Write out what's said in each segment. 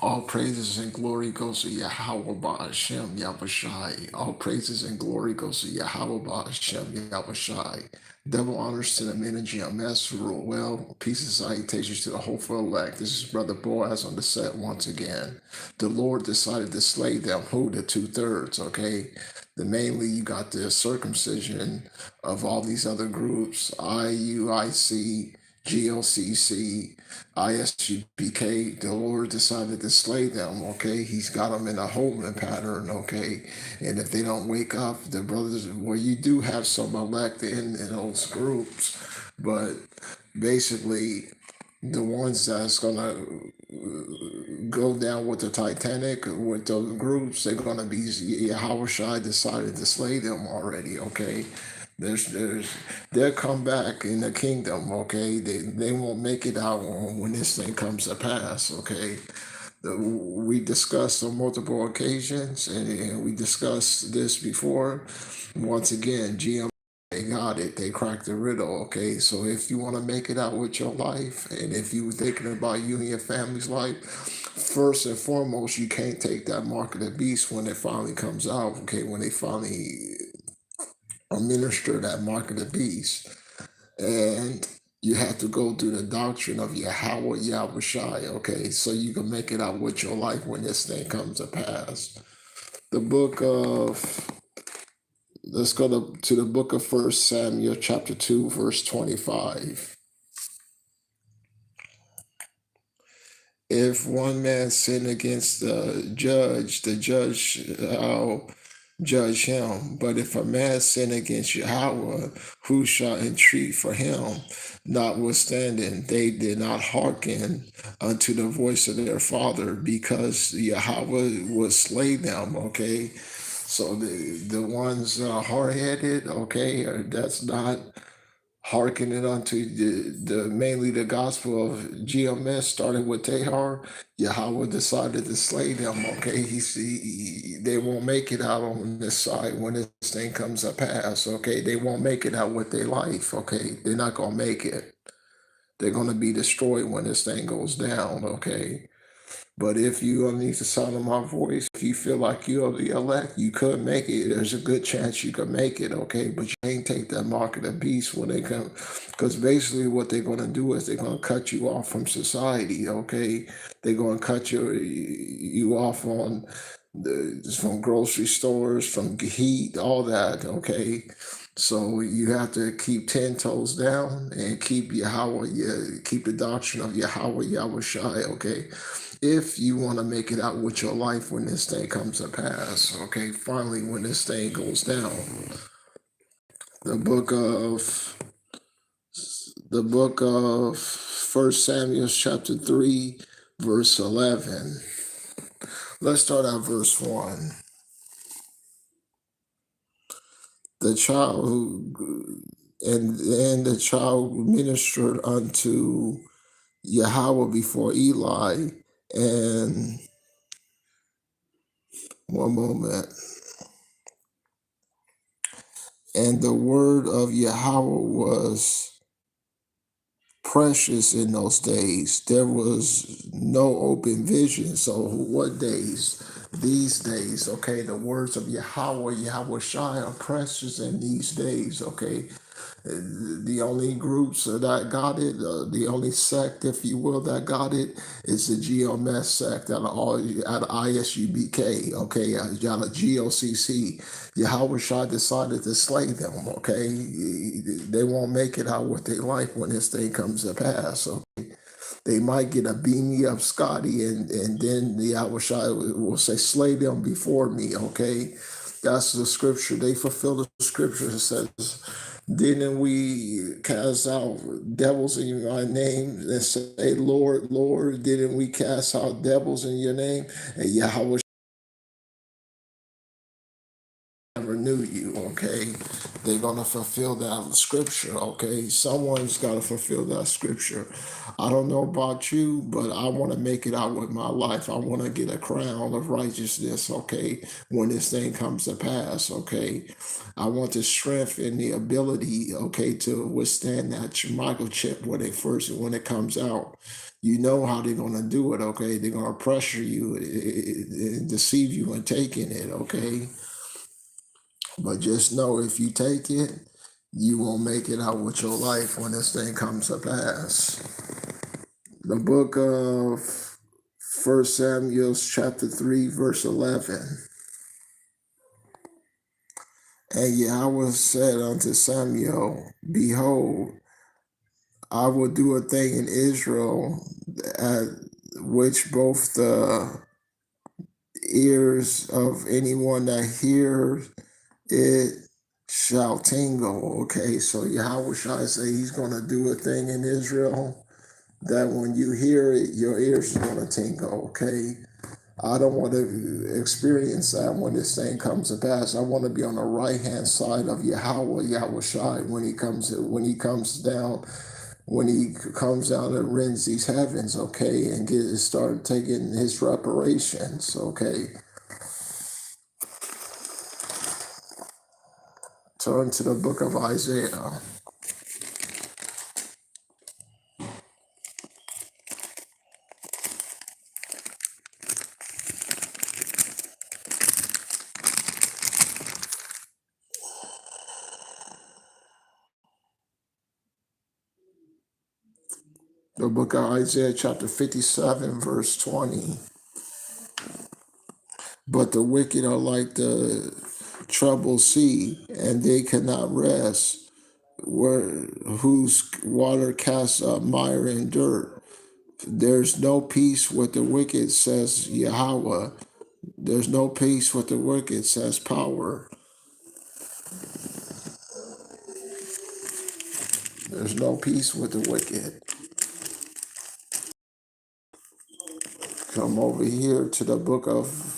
All praises and glory goes to Yahweh Ba'ashem Yahushai. All praises and glory goes to Yahweh Ba'ashem Yahushai. Double honors to the men of GMS who rule well. Peace and salutations to the hopeful elect. This is Brother Boaz on the set once again. The Lord decided to slay them. Who? The 2/3, okay? The mainly you got the circumcision of all these other groups, IUIC, GLCC, ISUPK. The Lord decided to slay them, okay? He's got them in a holding pattern, okay? And if they don't wake up, the brothers, well, you do have some elect in those groups, but basically, the ones that's gonna go down with the Titanic with those groups, they're gonna be Yahushua decided to slay them already. Okay, there's they'll come back in the kingdom. Okay, they won't make it out when this thing comes to pass. Okay, we discussed on multiple occasions, and we discussed this before. Once again, GM. They got it. They cracked the riddle. Okay. So if you want to make it out with your life, and if you were thinking about you and your family's life, first and foremost, you can't take that mark of the beast when it finally comes out. Okay. When they finally administer that mark of the beast. And you have to go through the doctrine of Yahweh Yahushai. Okay. So you can make it out with your life when this thing comes to pass. The book of Let's go to the book of 1 Samuel, chapter 2, verse 25. If one man sin against the judge shall judge him. But if a man sin against Yahweh, who shall entreat for him? Notwithstanding, they did not hearken unto the voice of their father, because Yahweh would slay them, okay? So the ones hard-headed, okay, that's not hearkening unto the mainly the gospel of GMS, starting with Tahar. Yahweh decided to slay them, okay? They won't make it out on this side when this thing comes to pass, okay? They won't make it out with their life, okay? They're not gonna make it. They're gonna be destroyed when this thing goes down, okay? But if you underneath the sound of my voice, if you feel like you are the elect, you could make it. There's a good chance you could make it, okay? But you ain't take that mark of the beast when they come. Because basically what they're going to do is they're going to cut you off from society, okay? They're going to cut you off from grocery stores, from heat, all that, okay? So you have to keep 10 toes down and keep keep the doctrine of Yahweh Yahushai, okay? If you want to make it out with your life when this thing comes to pass, okay? Finally, when this thing goes down. The book of 1 Samuel chapter 3, verse 11. Let's start at verse 1. The child and the child ministered unto Yahweh before Eli, and one moment. And the word of Yahweh was precious in those days. There was no open vision. So what days? These days, okay, the words of Yahweh Shai are precious in these days, okay. The only groups that got it, the only sect, if you will, that got it is the GMS sect out of ISUBK, okay, out of GOCC. Yahweh Shai decided to slay them, okay. They won't make it out with their life when this thing comes to pass, okay. They might get a beam me up Scotty, and then the Yahweh Shai will say, slay them before me, okay. That's the scripture. They fulfill the scripture. It says, didn't we cast out devils in my name and say, Lord, Lord, didn't we cast out devils in your name? And Yahweh never knew you, okay? they're going to fulfill that scripture, okay? Someone's got to fulfill that scripture. I don't know about you, but I want to make it out with my life. I want to get a crown of righteousness, okay, when this thing comes to pass, okay? I want the strength and the ability, okay, to withstand that microchip when it comes out. You know how they're gonna do it, okay? They're gonna pressure you and deceive you in taking it, okay? But just know if you take it, you won't make it out with your life when this thing comes to pass. The book of First Samuel chapter 3, verse 11. And Yahweh said unto Samuel, Behold, I will do a thing in Israel at which both the ears of anyone that hears it shall tingle. Okay, so Yahweh Shai say he's going to do a thing in Israel that when you hear it, your ears are going to tingle. Okay, I don't want to experience that when this thing comes to pass. I want to be on the right hand side of Yahweh Shai when he comes down and rends these heavens, okay, and start taking his reparations, okay. Turn to the book of Isaiah. The book of Isaiah, chapter 57, verse 20. But the wicked are like the troubled sea, and they cannot rest, whose water casts up mire and dirt. There's no peace with the wicked, says Yahweh. There's no peace with the wicked, says power. There's no peace with the wicked. Come over here to the book of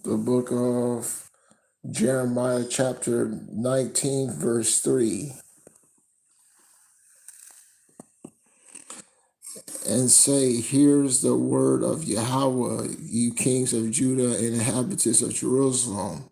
the book of Jeremiah, chapter 19, verse 3. And say, here's the word of Yahweh, you kings of Judah and inhabitants of Jerusalem.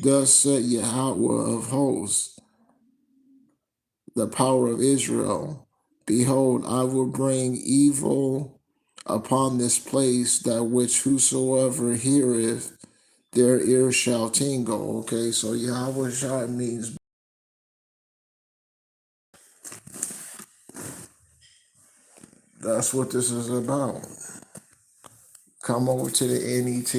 Thus said Yahweh of hosts, the power of Israel. Behold, I will bring evil upon this place, that which whosoever heareth, their ears shall tingle. Okay, so Yahweh Shai means that's what this is about. Come over to the NET.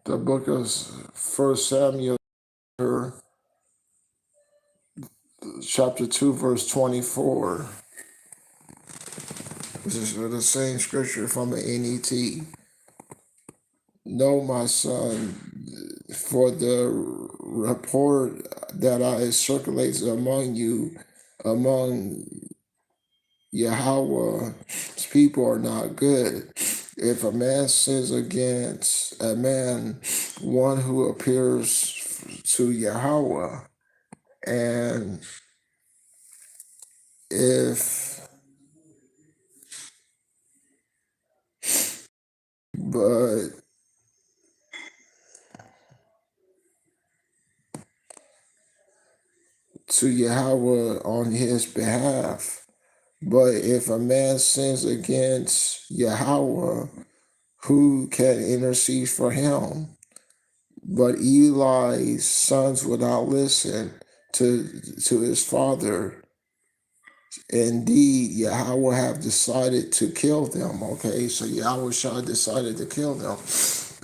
The book of First Samuel, chapter 2, verse 24. This is the same scripture from the NET. Know, my son, for the report that I circulates among you, among Yahweh's people are not good. If a man sins against a man, one who appears to Yahweh, and but to Yahweh on his behalf. But if a man sins against Yahweh, who can intercede for him? But Eli's sons would not listen to his father, Indeed, Yahweh have decided to kill them. Okay, so Yahweh Shah decided to kill them.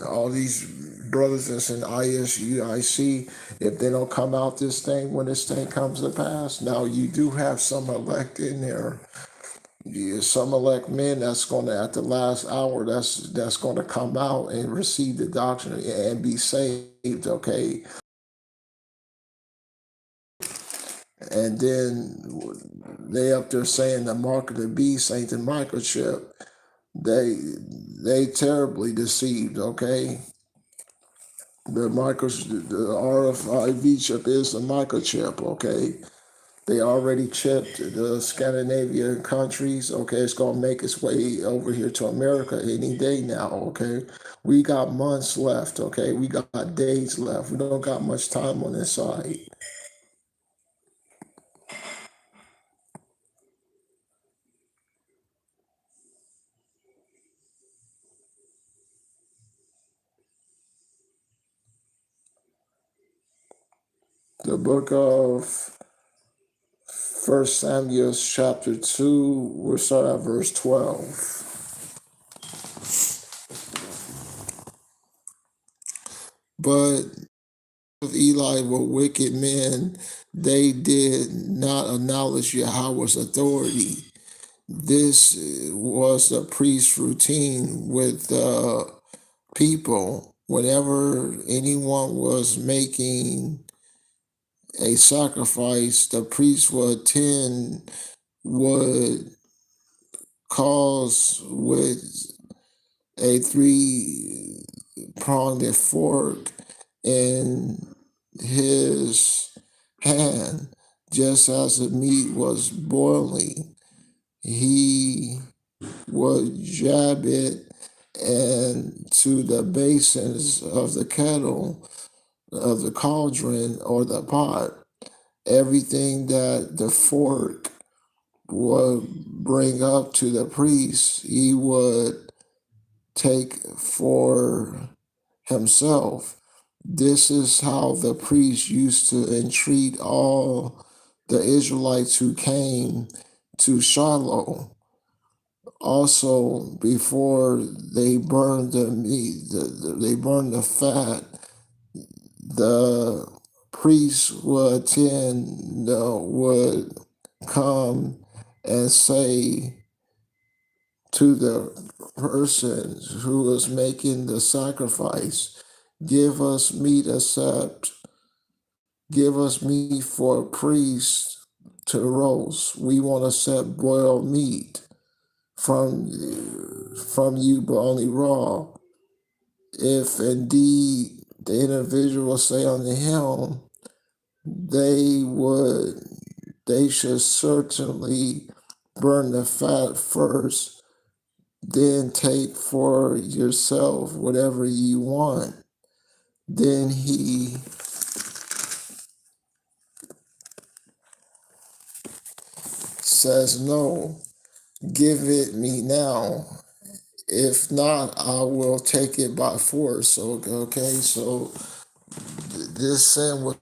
All these brothers that's in ISUIC, if they don't come out this thing when this thing comes to pass, now you do have some elect in there. Some elect men that's going to at the last hour that's going to come out and receive the doctrine and be saved. Okay, and then they up there saying the mark of the beast ain't the microchip. They terribly deceived. Okay, the RFID chip is the microchip. Okay, they already chipped the Scandinavian countries. Okay, it's gonna make its way over here to America any day now. Okay, we got months left. Okay, we got days left. We don't got much time on this side. The book of First Samuel chapter 2, we'll start at verse 12. But of Eli were wicked men, they did not acknowledge Yahweh's authority. This was the priest's routine with people. Whenever anyone was making a sacrifice, the priest would cause with a three-pronged fork in his hand, just as the meat was boiling. He would jab it and to the basins of the kettle, of the cauldron or the pot. Everything that the fork would bring up to the priest, he would take for himself. This is how the priest used to entreat all the Israelites who came to Shiloh. Also, before they burned the meat, they burned the fat, the priest would would come and say to the person who was making the sacrifice, give us meat give us meat for a priest to roast. We want to accept boiled meat from you, but only raw. If indeed the individual say unto him, they should certainly burn the fat first, then take for yourself whatever you want. Then he says, no, give it me now. If not, I will take it by force. Okay, so this sin was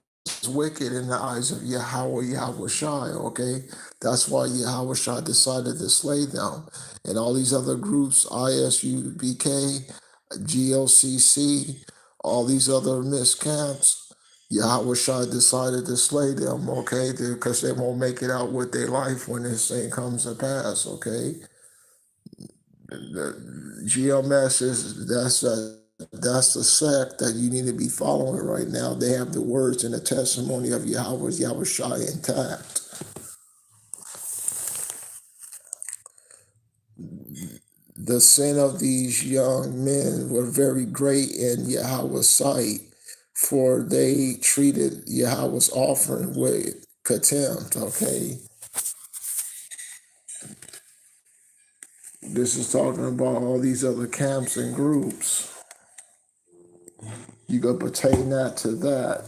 wicked in the eyes of Yahweh Shai. Okay, that's why Yahweh Shai decided to slay them. And all these other groups, ISUBK, GOCC, all these other miscamps, Yahweh Shai decided to slay them, okay, because they won't make it out with their life when this thing comes to pass, okay? The GMS is that's the sect that you need to be following right now. They have the words and the testimony of Yahweh Shai intact. The sin of these young men were very great in Yahweh's sight, for they treated Yahweh's offering with contempt, okay? This is talking about all these other camps and groups. You could pertain that to that.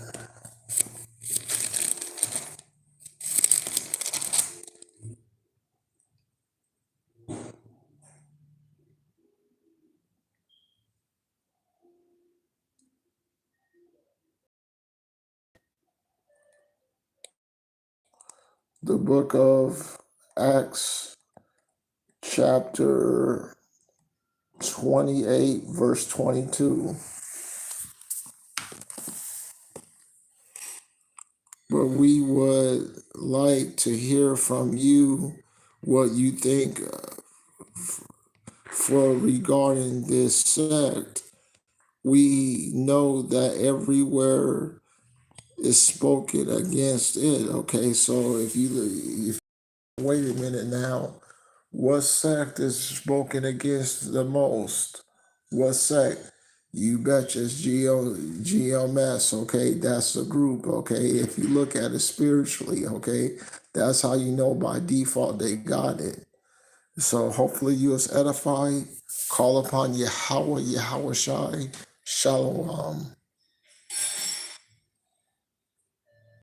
The book of Acts chapter 28, verse 22. But we would like to hear from you what you think for regarding this sect. We know that everywhere is spoken against it. Okay, so if wait a minute now, what sect is spoken against the most? What sect? You betcha it's GMS, okay? That's the group, okay? If you look at it spiritually, okay? That's how you know by default they got it. So hopefully you was edified. Call upon Yahweh, Yahweh Shai. Shalom.